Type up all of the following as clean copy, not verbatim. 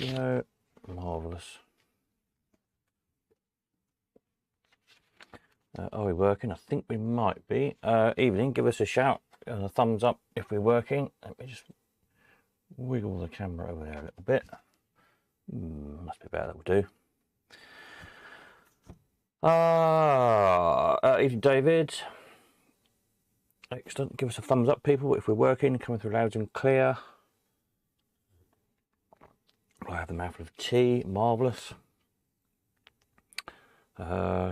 go. Marvellous. Are we working? I think we might be. Evening, give us a shout and a thumbs up if we're working. Let me just wiggle the camera over there a little bit. Must be better, that will do. Evening, David. Excellent. Give us a thumbs up, people, if we're working, coming through loud and clear. I have the mouthful of tea. Marvellous.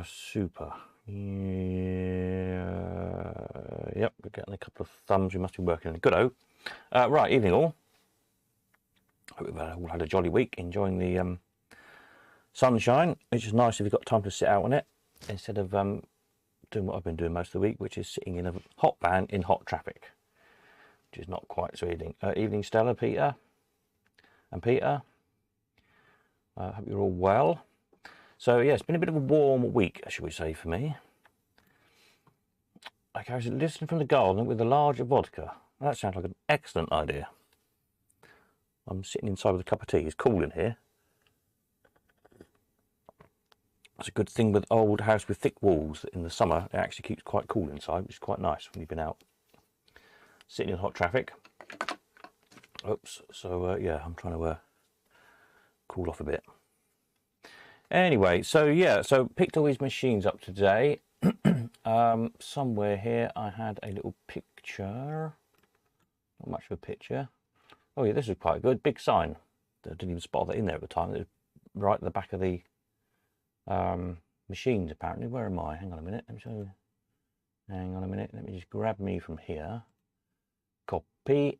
Super. Yep, we're getting a couple of thumbs. We must be working. Good-o. Right, evening all. Hope we've all had a jolly week, enjoying the sunshine, which is nice if you've got time to sit out on it, instead of doing what I've been doing most of the week, which is sitting in a hot van in hot traffic, which is not quite so evening. Evening, Stella, Peter, and Peter. Hope you're all well. So yeah, it's been a bit of a warm week, shall we say, for me. Okay, I was listening from the garden with a larger vodka. That sounds like an excellent idea. I'm sitting inside with a cup of tea. It's cool in here. It's a good thing with old house with thick walls. In the summer, it actually keeps quite cool inside, which is quite nice when you've been out sitting in hot traffic. Oops. So yeah, I'm trying to cool off a bit. Anyway, so yeah, so picked all these machines up today. Somewhere here I had a little picture. Not much of a picture. Oh yeah, this is quite good. Big sign. I didn't even spot that in there at the time. It was right at the back of the machines, apparently. Where am I? Hang on a minute. Let me show you. Hang on a minute. Let me just grab me from here. Copy.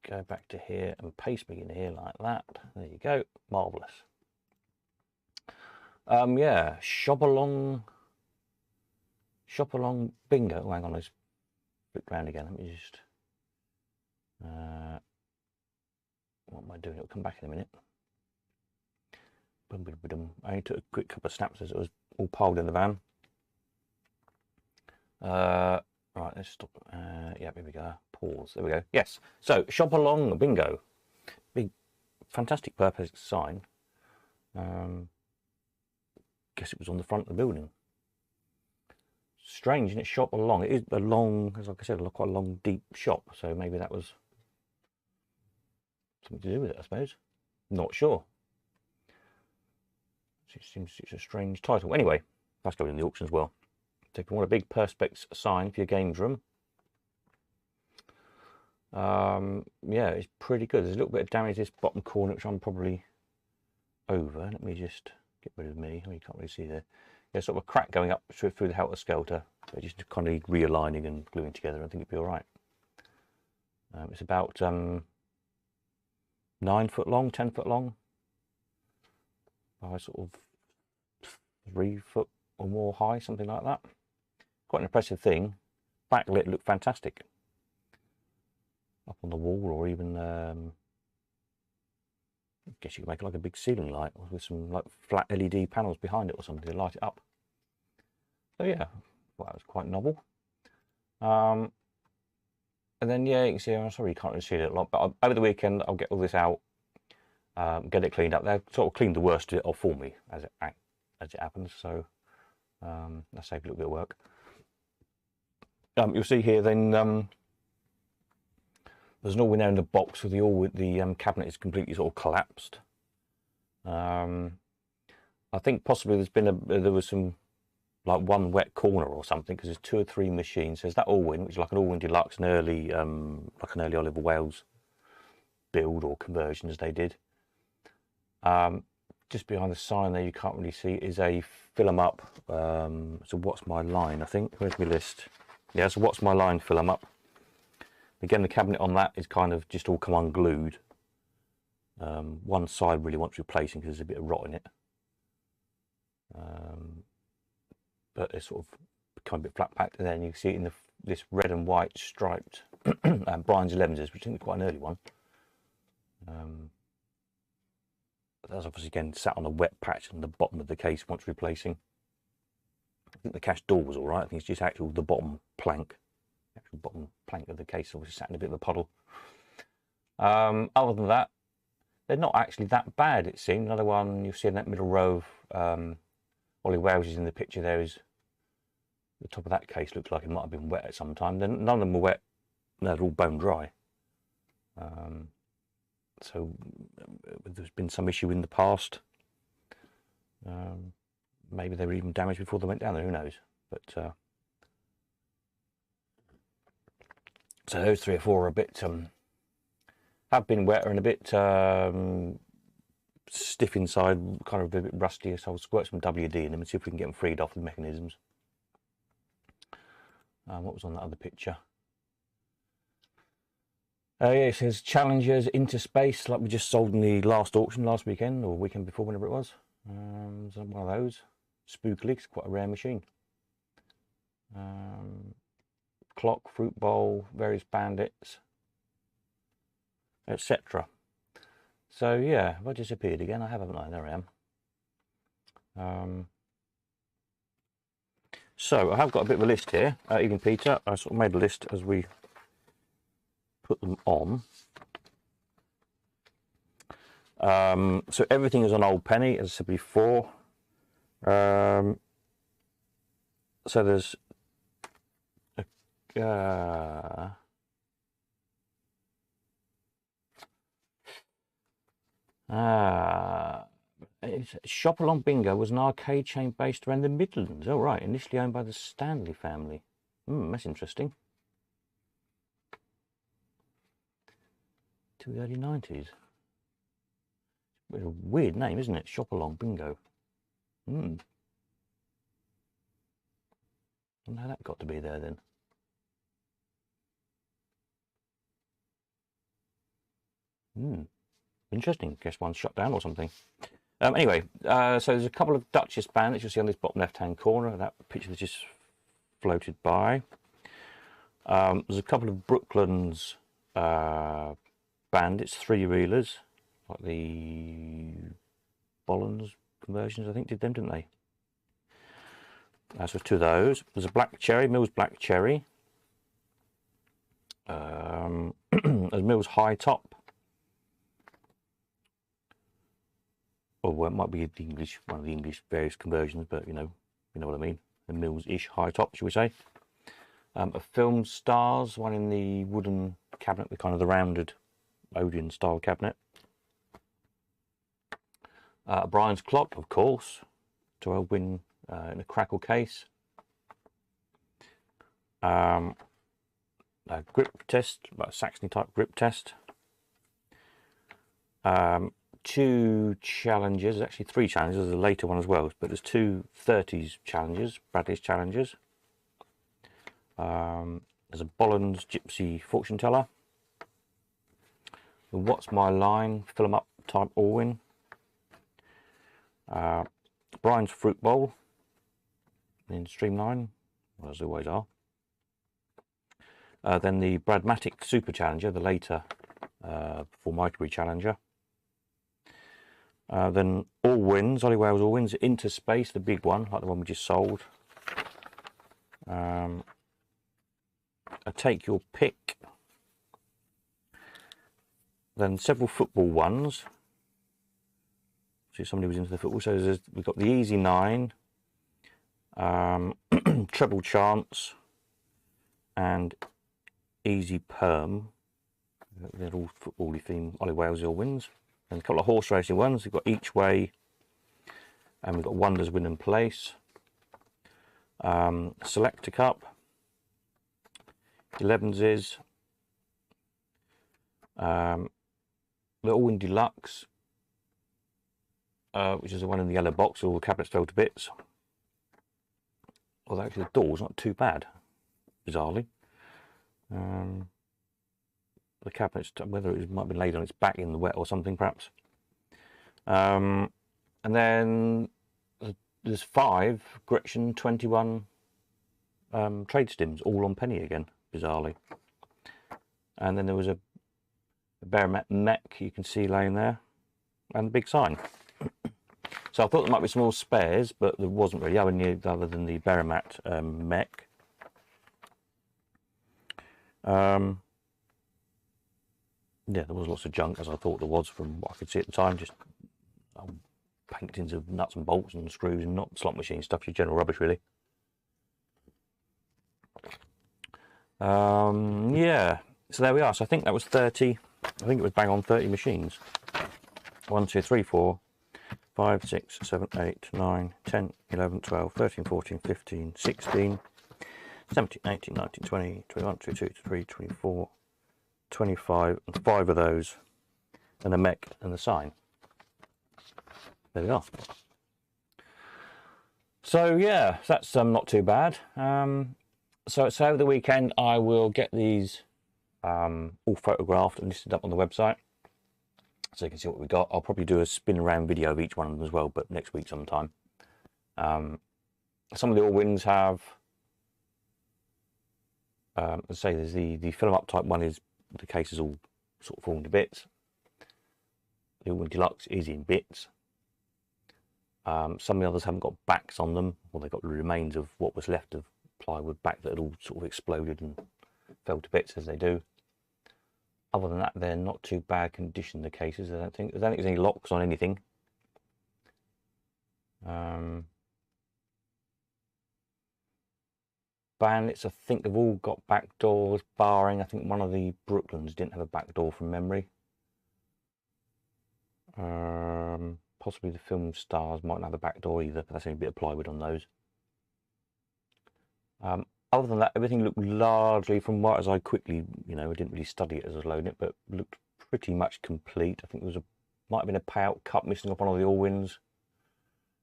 Go back to here and paste me in here like that. There you go. Marvellous. Yeah, shop along bingo. Oh, hang on, let's flick round again. Let me just what am I doing? It'll come back in a minute. I only took a quick couple of snaps as it was all piled in the van. Right, let's stop. Yeah, here we go. Pause. There we go. Yes. So shop along bingo. Big fantastic purpose sign. Guess it was on the front of the building. Strange, isn't it? Shop along. It is a long, as like I said, quite a long, deep shop. So maybe that was something to do with it, I suppose. Not sure. It seems it's a strange title. Anyway, that's going in the auction as well. So if you want a big perspex sign for your games room, yeah, it's pretty good. There's a little bit of damage this bottom corner, which I'm probably over. Let me just get rid of me. Oh, you can't really see there. There's sort of a crack going up through the helter skelter. But just kind of realigning and gluing together. I think it'd be all right. It's about 9 foot long, 10 foot long, by sort of 3 foot or more high, something like that. Quite an impressive thing. Backlit, looked fantastic. Up on the wall, or even I guess you could make it like a big ceiling light with some like flat LED panels behind it or something to light it up. So yeah, well, that was quite novel. And then yeah, you can see, I'm sorry you can't really see it a lot, but over the weekend I'll get all this out, get it cleaned up. They've sort of cleaned the worst of it off for me as it happens, so that saved a little bit of work. You'll see here then there's an all-window in the box with the cabinet is completely sort of collapsed. I think possibly there was some like one wet corner or something, because there's 2 or 3 machines. There's that Allwyn, which is like an Allwyn Deluxe, an early like an early Oliver Wales build or conversion as they did. Just behind the sign there, you can't really see, is a fill 'em up. So what's my line? I think where's my list? Yeah, so what's my line? Fill 'em up. Again, the cabinet on that is kind of just all come unglued. One side really wants replacing because there's a bit of rot in it. But it's sort of become a bit flat packed, and then you can see it in this red and white striped Brian's 11s, which I think is quite an early one. But that's obviously again sat on a wet patch on the bottom of the case once replacing. I think the cash door was all right. I think it's just actual the bottom plank. The actual bottom plank of the case obviously sat in a bit of a puddle. Other than that, they're not actually that bad, it seems. Another one you see in that middle row of Ollie Wells in the picture there is the top of that case looks like it might have been wet at some time. Then none of them were wet, they're all bone dry. So there's been some issue in the past. Maybe they were even damaged before they went down there, who knows. But so those 3 or 4 are a bit have been wetter and a bit stiff inside, kind of a bit rusty, so I'll squirt some WD in them and see if we can get them freed off the mechanisms. What was on that other picture? Yeah, it says Challengers into space, like we just sold in the last auction last weekend or weekend before, whenever it was. So one of those. Spookily, it's quite a rare machine. Clock, fruit bowl, various bandits, etc. So yeah, have I disappeared again? I haven't I? There I am. So I have got a bit of a list here. Even Peter, I sort of made a list as we put them on. So everything is on Old Penny, as I said before. So there's Shop Along Bingo was an arcade chain based around the Midlands. Oh right, initially owned by the Stanley family. That's interesting. To the early 90s. It's a weird name, isn't it? Shop Along Bingo. I don't know how that got to be there then. Interesting. Guess one's shut down or something. Anyway, so there's a couple of Duchess bandits you'll see on this bottom left-hand corner. That picture that just floated by. There's a couple of Brooklands bandits, 3-reelers, like the Bollens conversions, I think, did them, didn't they? So 2 of those. There's a Black Cherry, Mills Black Cherry. There's Mills High Top. Or well, it might be the English, one of the English various conversions, but you know what I mean. The Mills-ish High Top, should we say? A Film Stars, one in the wooden cabinet, the kind of the rounded Odeon style cabinet. Brian's Clock, of course, to a win in a crackle case. A grip test, a Saxony type grip test. 2 challenges, actually 3 challenges, there's a later one as well, but there's 2 30s challenges, Bradley's challenges. There's a Bollens Gypsy Fortune Teller. The What's My Line Fill 'em Up type Orwin. Brian's Fruit Bowl in Streamline, well, as always are. Then the Bradmatic Super Challenger, the later Formatory Challenger. Then All Wins, Ollie Wales All Wins, Into Space, the big one, like the one we just sold. A Take Your Pick. Then several football ones. See, somebody was into the football. So we've got the Easy 9, Treble Chance, and Easy Perm. They're all football-y themed Ollie Wales All Wins. And a couple of horse racing ones. We've got Each Way, and we've got Wonders Win and Place. Selector Cup, 11s, the All Win Deluxe, which is the one in the yellow box. All the cabinets fell to bits. Although actually the door's not too bad, bizarrely. The cabinets, whether it might have been laid on its back in the wet or something, perhaps. And then there's 5 Gretchen 21 trade stims, all on penny again, bizarrely. And then there was a Baromat mech you can see laying there, and the big sign. So I thought there might be some more spares, but there wasn't really, other than the Baromat mech. yeah, there was lots of junk, as I thought there was from what I could see at the time. Just paintings of nuts and bolts and screws, and not slot machine stuff, just general rubbish, really. Yeah, so there we are. So I think that was 30. I think it was bang on 30 machines. 1, 2, 3, 4, 5, 6, 7, 8, 9, 10, 11, 12, 13, 14, 15, 16, 17, 18, 19, 20, 21, 22, 23, 24, 25, and 5 of those, and a mech and the sign. There we are. So yeah, that's not too bad. So over the weekend I will get these all photographed and listed up on the website, so you can see what we got. I'll probably do a spin around video of each one of them as well, but next week sometime. Some of the all-wins have, let's say there's the film up type one, is the case is all sort of falling to bits. The all-win deluxe is in bits. Some of the others haven't got backs on them, or they've got the remains of what was left of plywood back that had all sort of exploded and fell to bits, as they do. Other than that, they're not too bad condition, the cases. I don't think there's any locks on anything. Bandits, I think they've all got back doors, barring I think one of the Brooklands didn't have a back door from memory. Possibly the Film Stars might not have a back door either, but that's only a bit of plywood on those. Other than that, everything looked largely, from what as I quickly, I didn't really study it as I was loading it, but looked pretty much complete. I think there was might have been a payout cup missing up one of the all-wins,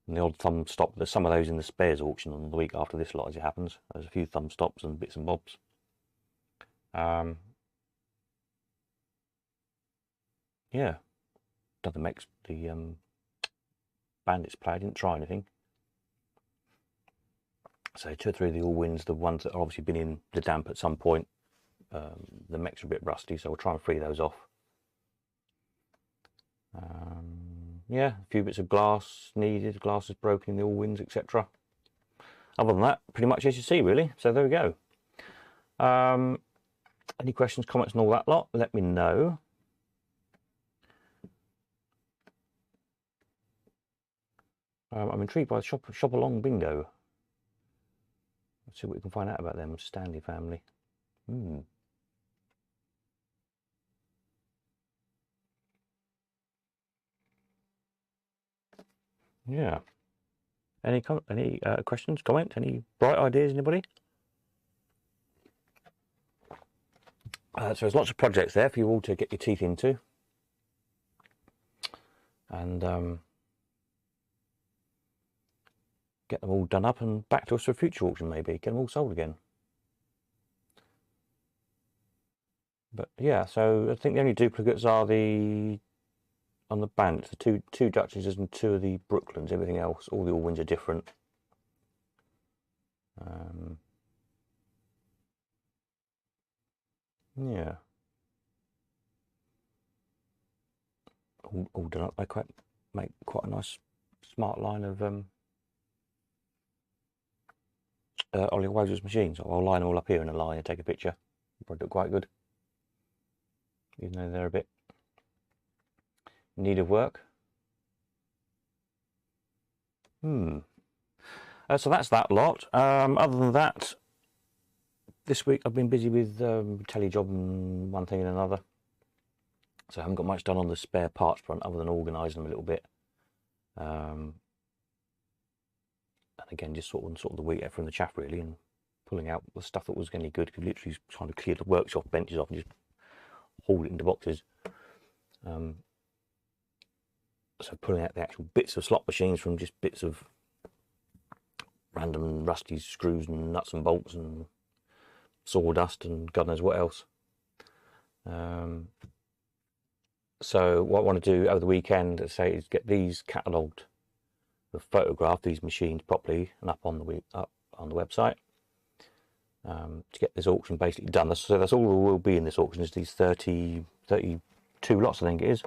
and the odd thumb stop. There's some of those in the spares auction on the week after this lot, as it happens. There's a few thumb stops and bits and bobs. Yeah, done the mechs, the Bandits play. I didn't try anything. So 2 or 3 of the all-wins, the ones that have obviously been in the damp at some point, the mechs are a bit rusty, so we'll try and free those off. Yeah, a few bits of glass needed, glass is broken in the all-wins, etc. Other than that, pretty much as you see, really. So there we go. Any questions, comments and all that lot, let me know. I'm intrigued by the shop along bingo. Let's see what we can find out about them. Stanley family. Yeah. Any questions, comments, any bright ideas, anybody? So there's lots of projects there for you all to get your teeth into. And get them all done up and back to us for a future auction, maybe. Get them all sold again. But yeah, so I think the only duplicates are on the Bandits, the two Duchesses and 2 of the Brooklands. Everything else, all the all-wins are different. Yeah. All done up. They make quite a nice, smart line of Ollie Woser's machines. I'll line them all up here in a line and take a picture. Probably look quite good, even though they're a bit in need of work. So that's that lot. Other than that, this week I've been busy with telejob and one thing and another. So I haven't got much done on the spare parts front other than organising them a little bit. And again, just sort of the wheat out from the chaff, really, and pulling out the stuff that was any good. Could literally kind of clear the workshop benches off and just haul it into boxes. So pulling out the actual bits of slot machines from just bits of random rusty screws and nuts and bolts and sawdust and God knows what else. So what I want to do over the weekend, let's say, is get these catalogued, photograph these machines properly and up on the website, to get this auction basically done. So that's all there will be in this auction, is these 32 lots, I think it is.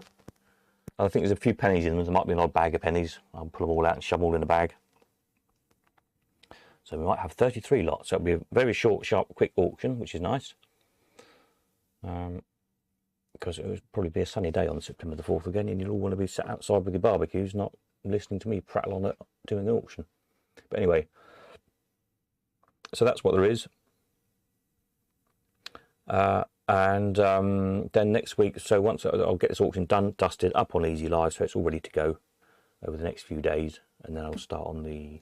I think there's a few pennies in them. There might be an odd bag of pennies. I'll pull them all out and shove them all in a bag. So we might have 33 lots. So it'll be a very short, sharp, quick auction, which is nice. because it will probably be a sunny day on September the 4th again, and you'll all want to be sat outside with your barbecues, not listening to me prattle on it doing the auction. But anyway, so that's what there is. And then next week, so once I'll get this auction done, dusted, up on Easy Live, so it's all ready to go over the next few days, and then I'll start on the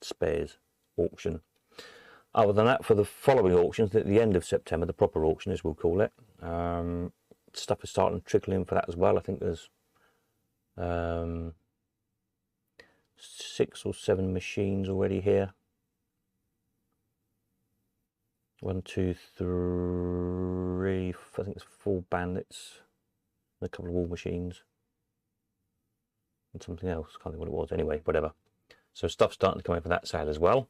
spares auction. Other than that, for the following auctions, at the end of September, the proper auction as we'll call it, stuff is starting to trickle in for that as well. I think there's 6 or 7 machines already here. 1, 2, 3, I think it's 4 bandits, and a couple of wall machines, and something else. Can't think what it was. Anyway, whatever. So stuff's starting to come in for that sale as well.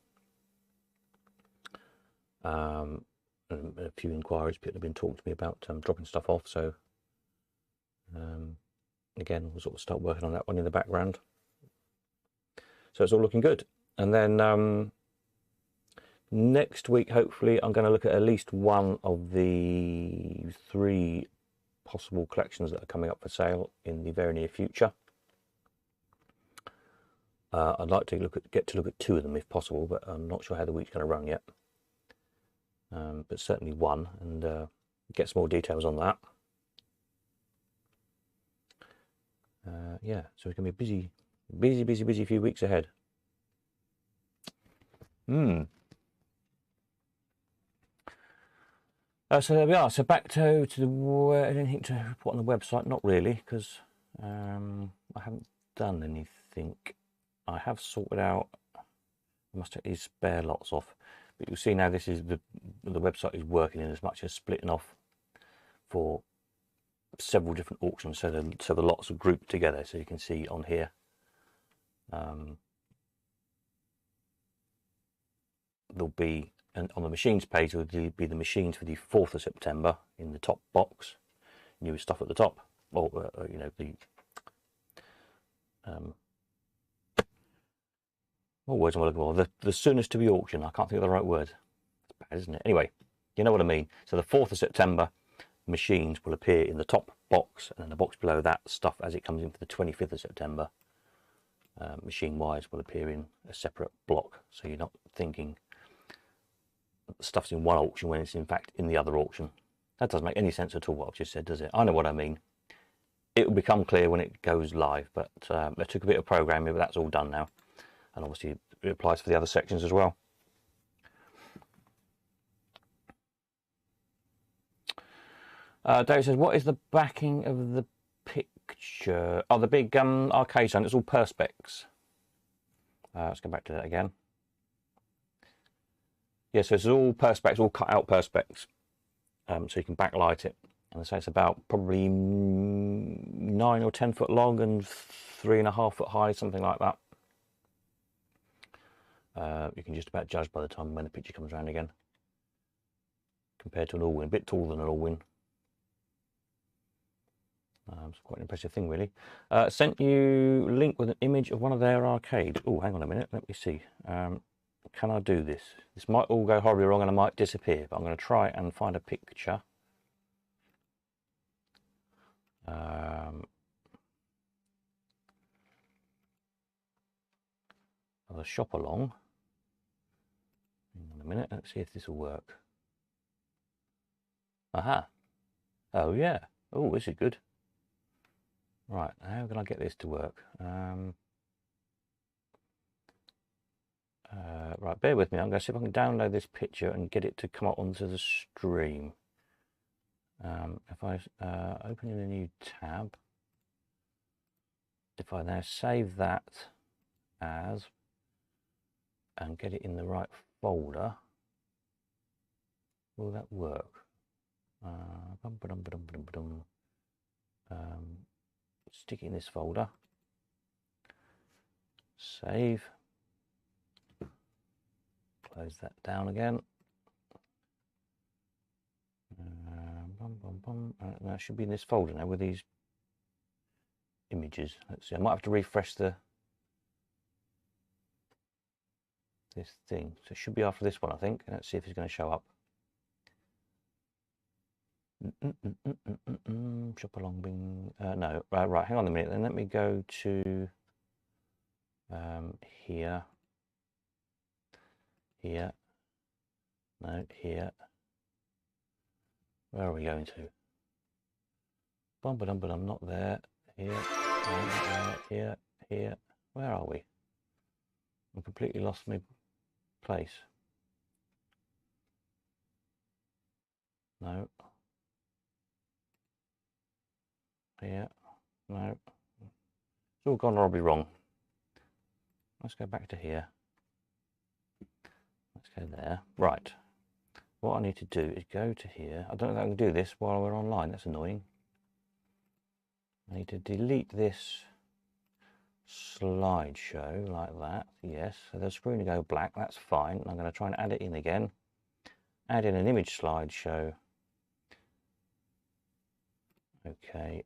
And a few inquiries. People have been talking to me about dropping stuff off. So again, we'll sort of start working on that one in the background. So it's all looking good. And then next week, hopefully, I'm going to look at least one of the 3 possible collections that are coming up for sale in the very near future. I'd like to get to look at 2 of them if possible, but I'm not sure how the week's going to run yet. But certainly one, and get some more details on that. Yeah, so it's going to be a busy few weeks ahead. So there we are. So back to the anything to report on the website? Not really, because I haven't done anything. I have sorted out. I must take these spare lots off, but you'll see now this is the website is working in as much as splitting off for several different auctions. So the lots are grouped together. So you can see on here. There'll be, and on the machines page, will be the machines for the 4th of September in the top box. New stuff at the top, or you know, the what words am I looking for? The soonest to be auctioned. I can't think of the right word. It's bad, isn't it? Anyway, you know what I mean. So the 4th of September, machines will appear in the top box, and then the box below that, stuff as it comes in for the 25th of September, machine-wise, will appear in a separate block. So you're not thinking stuff's in one auction when it's in fact in the other auction. That doesn't make any sense at all what I've just said, does it? I know what I mean. It will become clear when it goes live, but it took a bit of programming, but that's all done now. And obviously it applies for the other sections as well. Dave says, what is the backing of the picture? Oh, the big arcade sign. It's all perspex. Let's go back to that again. Yeah, so it's all perspex, all cut out perspex, so you can backlight it. And so it's about probably 9 or 10 foot long and 3.5 foot high, something like that. You can just about judge by the time when the picture comes around again, compared to an all-win, a bit taller than an all-win. It's quite an impressive thing, really. Sent you a link with an image of one of their arcades. Oh, hang on a minute, let me see. Can I do this? This might all go horribly wrong and I might disappear, but I'm going to try and find a picture. Of a shop along. Hang on a minute, let's see if this will work. Aha. Oh yeah. Oh, this is good. Right, how can I get this to work? Right, bear with me. I'm going to see if I can download this picture and get it to come up onto the stream. If I open in a new tab, if I now save that as and get it in the right folder, will that work? Stick it in this folder, save, close that down again. That should be in this folder now with these images. Let's see, I might have to refresh this thing. So it should be after this one, I think. Let's see if it's going to show up. Shop along bing. No, right. Hang on a minute. Then let me go to here. Here. No, here. Where are we going to? Bum ba dum but I'm not there. Here. No, not there. Here. Here. Where are we? I completely lost my place. No. Here. No. It's all gone horribly wrong. Let's go back to here. Let's go there. Right. What I need to do is go to here. I don't know if I can do this while we're online. That's annoying. I need to delete this slideshow like that. Yes. So the screen will go black. That's fine. I'm going to try and add it in again. Add in an image slideshow. Okay.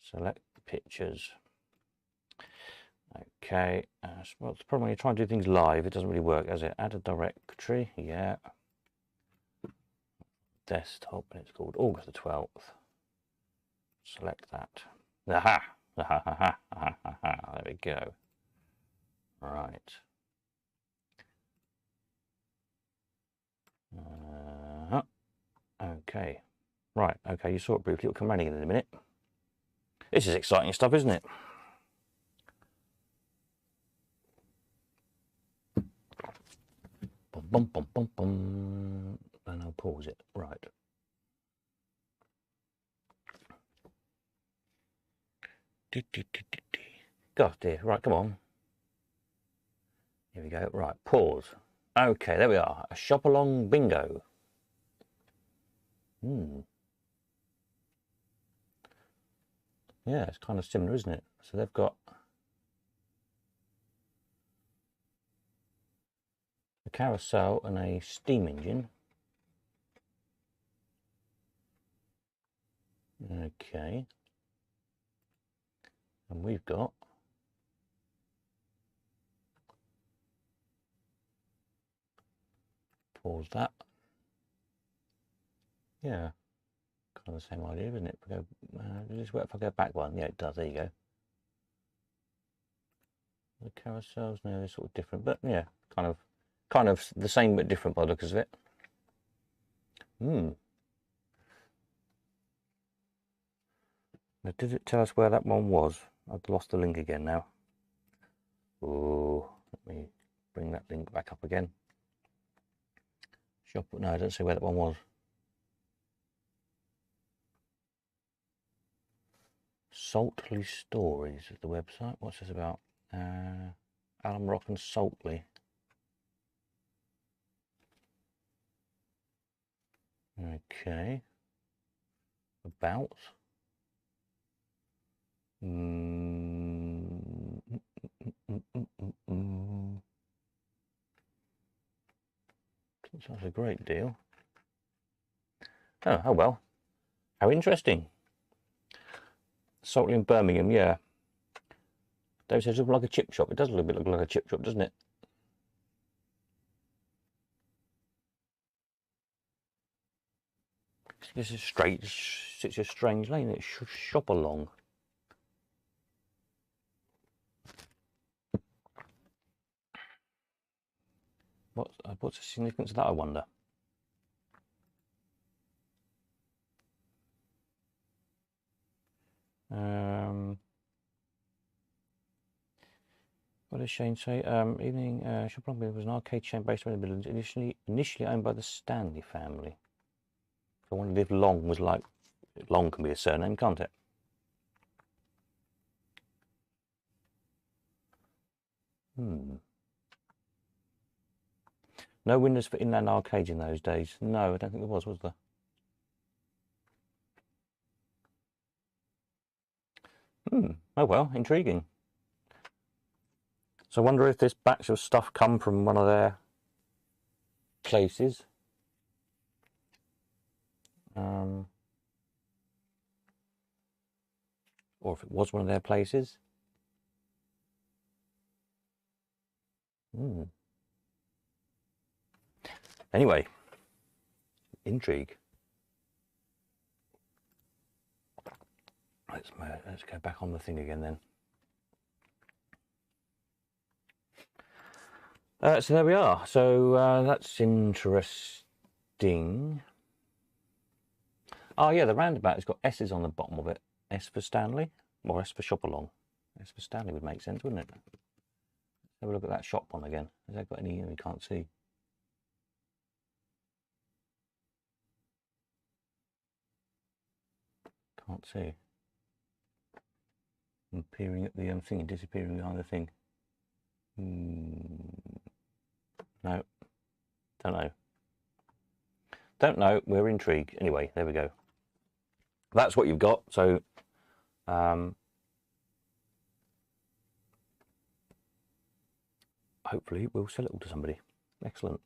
Select pictures. Okay. Well, the problem when you try and do things live, it doesn't really work, does it? Add a directory. Yeah. Desktop, and it's called August the 12th. Select that. Aha! There we go. Right. Okay. Right. Okay, you saw it briefly. It'll come running in a minute. This is exciting stuff, isn't it? Bum, bum, bum, bum, bum. And I'll pause it. Right. God dear. Right, come on. Here we go. Right, pause. Okay, there we are. A shop along bingo. Yeah, it's kind of similar, isn't it? So they've got a carousel and a steam engine. Okay. And we've got pause that. Yeah, kind of the same idea, isn't it? Does this work if I go back one? Yeah, it does. There you go. The carousels, no, they're sort of different, but yeah, kind of the same but different by the looks of it. Now, did it tell us where that one was? I've lost the link again now. Oh, let me bring that link back up again. Shop. No, I don't see where that one was. Saltley Stories is the website. What's this about? Alan Rock and Saltley. Okay. About. Sounds a great deal. Oh well. How interesting. Saltley in Birmingham, yeah. David says it looks like a chip shop. It does look a bit like a chip shop, doesn't it? It's just straight, it's a strange lane. It's shop along. What's the significance of that, I wonder? What does Shane say? Evening, Shop Along was an arcade chain based around the Midlands, initially owned by the Stanley family. I wondered if Long was like, Long can be a surname, can't it? No windows for inland arcades in those days. No, I don't think there was there? Oh well, intriguing. So I wonder if this batch of stuff come from one of their places. Or if it was one of their places. Anyway, intrigue. Let's go back on the thing again then. So there we are. So that's interesting. Oh yeah, the roundabout has got S's on the bottom of it. S for Stanley, or S for shop along. S for Stanley would make sense, wouldn't it? Let's have a look at that shop one again. Has that got any? We can't see. Can't see. I'm peering at the thing, disappearing behind the thing. No, don't know. Don't know. We're intrigued. Anyway, there we go. That's what you've got. So, hopefully we'll sell it all to somebody. Excellent.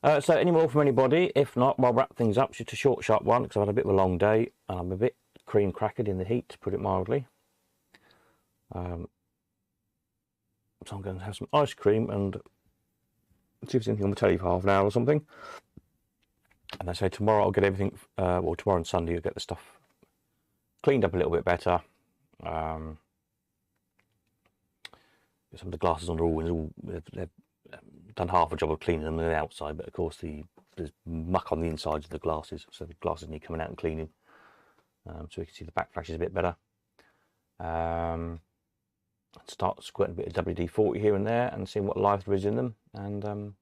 So any more from anybody? If not, I'll wrap things up. Just a short, sharp one because I've had a bit of a long day and I'm a bit cream crackered in the heat, to put it mildly. So I'm going to have some ice cream and see if there's anything on the telly for half an hour or something. And I say tomorrow I'll get everything, well, tomorrow and Sunday I'll get the stuff cleaned up a little bit better. Some of the glasses on the wall, they've done half a job of cleaning them on the outside, but of course there's muck on the insides of the glasses, so the glasses need coming out and cleaning, so we can see the back flashes a bit better. Start squirting a bit of WD-40 here and there and seeing what life there is in them, and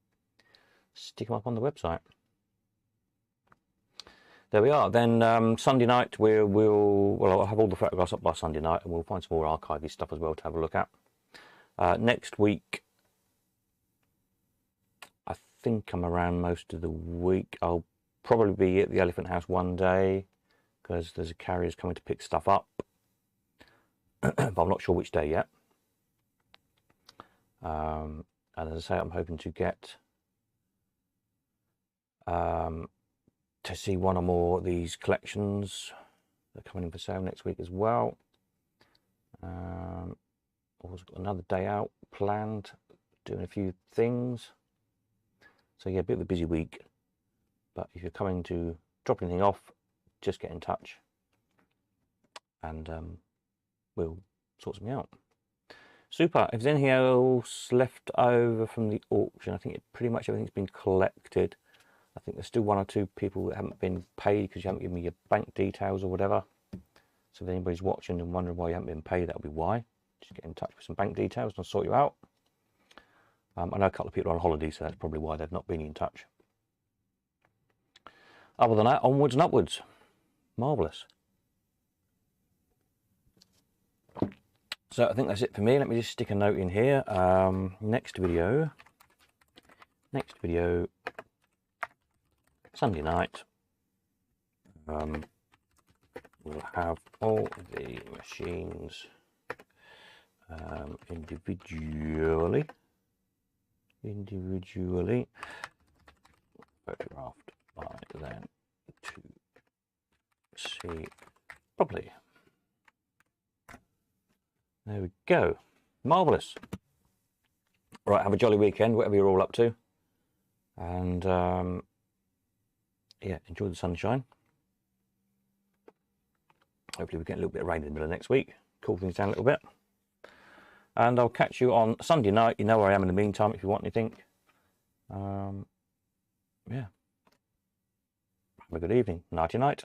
stick them up on the website. There we are. Then Sunday night I'll have all the photographs up by Sunday night, and we'll find some more archivey stuff as well to have a look at. Next week, I think I'm around most of the week. I'll probably be at the Elephant House one day because there's a carrier's coming to pick stuff up, but I'm not sure which day yet. And as I say, I'm hoping to get to see one or more of these collections that are coming in for sale next week as well. Also got another day out planned, doing a few things. So yeah, a bit of a busy week. But if you're coming to drop anything off, just get in touch, and we'll sort something out. Super. If there's anything else left over from the auction, I think pretty much everything's been collected. I think there's still one or two people that haven't been paid because you haven't given me your bank details or whatever. So if anybody's watching and wondering why you haven't been paid, that'll be why. Just get in touch with some bank details and I'll sort you out. I know a couple of people are on holiday, so that's probably why they've not been in touch. Other than that, onwards and upwards. Marvellous. So I think that's it for me. Let me just stick a note in here. Next video, Sunday night, we'll have all the machines individually photographed by them to see properly. There we go. Marvellous. Right, have a jolly weekend, whatever you're all up to. And yeah, enjoy the sunshine. Hopefully we get a little bit of rain in the middle of next week. Cool things down a little bit. And I'll catch you on Sunday night. You know where I am in the meantime if you want anything. Yeah. Have a good evening. Nighty night.